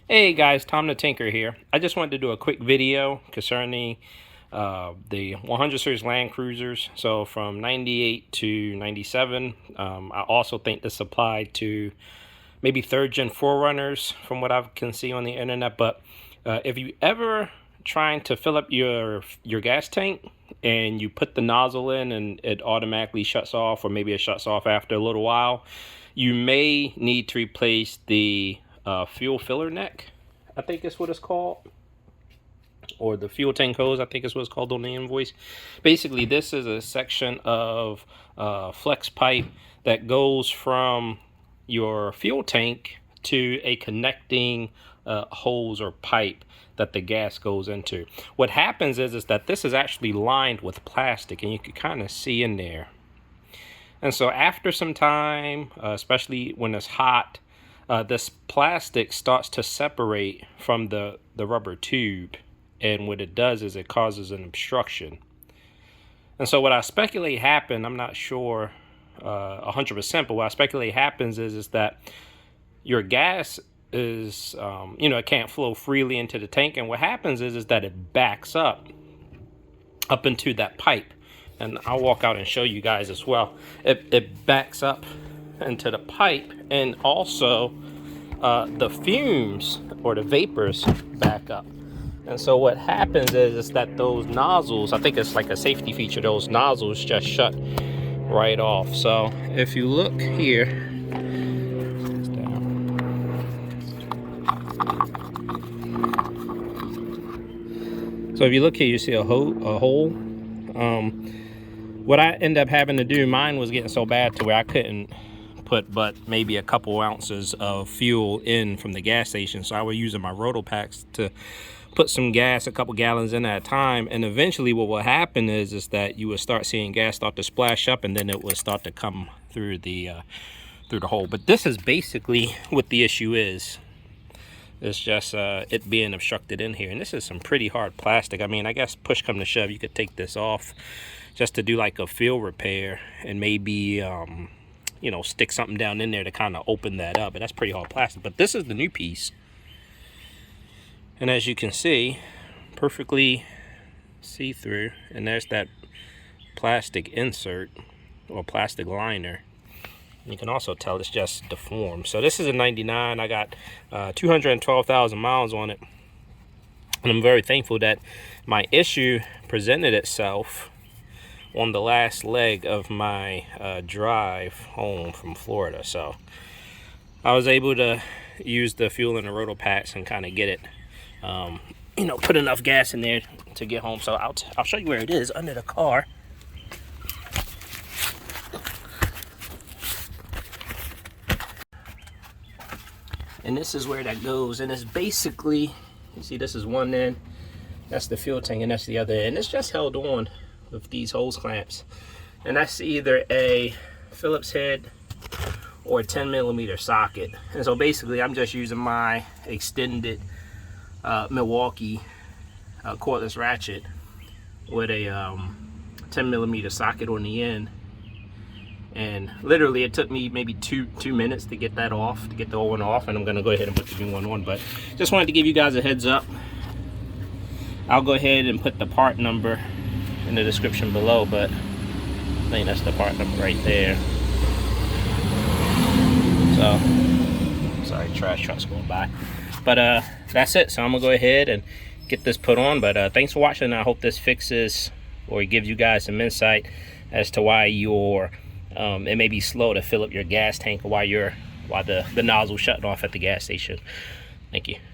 Hey guys, Tom the Tinker here. I just wanted to do a quick video concerning the 100 series Land Cruisers. So from 98 to 97. I also think this applied to maybe third gen Forerunners from what I can see on the internet. But if you ever trying to fill up your gas tank and you put the nozzle in and it automatically shuts off, or maybe it shuts off after a little while, you may need to replace the fuel filler neck, I think is what it's called, or the fuel tank hose, I think is what it's called on the invoice. Basically, this is a section of flex pipe that goes from your fuel tank to a connecting hose or pipe that the gas goes into. What happens is that this is actually lined with plastic, and you can kind of see in there. And so after some time, especially when it's hot, this plastic starts to separate from the rubber tube, and what it does is it causes an obstruction. And so what I speculate happened, I'm not sure 100%, but what I speculate happens is that your gas is, it can't flow freely into the tank, and what happens is that it backs up into that pipe. And I'll walk out and show you guys as well. It backs up into the pipe, and also the fumes or the vapors back up. And so what happens is that those nozzles, I think it's like a safety feature, those nozzles just shut right off. So if you look here, so if you look here, you see a hole. What I ended up having to do, mine was getting so bad to where I couldn't put but maybe a couple ounces of fuel in from the gas station. So I was using my roto packs to put some gas, a couple gallons in at a time. And eventually what will happen is that you will start seeing gas start to splash up, and then it will start to come through the hole. But this is basically what the issue is. It's just it being obstructed in here. And this is some pretty hard plastic. I mean, I guess push come to shove, you could take this off just to do like a field repair, and maybe stick something down in there to kind of open that up. And that's pretty hard plastic. But this is the new piece, and as you can see, perfectly see-through. And there's that plastic insert or plastic liner. You can also tell it's just deformed. So this is a 99. I got 212,000 miles on it, and I'm very thankful that my issue presented itself on the last leg of my drive home from Florida. So I was able to use the fuel in the roto packs and kind of get it, put enough gas in there to get home. So I'll show you where it is under the car. And this is where that goes, and it's basically, you see, this is one end, that's the fuel tank, and that's the other end. It's just held on with these hose clamps, and that's either a Phillips head or a 10mm socket. And so basically I'm just using my extended Milwaukee cordless ratchet with a 10mm socket on the end. And literally it took me maybe two minutes to get that off, to get the old one off, and I'm gonna go ahead and put the new one on. But just wanted to give you guys a heads up. I'll go ahead and put the part number in the description below, but I think that's the part number right there. So sorry, trash trucks going by. But that's it. So I'm gonna go ahead and get this put on. But thanks for watching. I hope this fixes or gives you guys some insight as to why it may be slow to fill up your gas tank, or why the nozzle shutting off at the gas station. Thank you.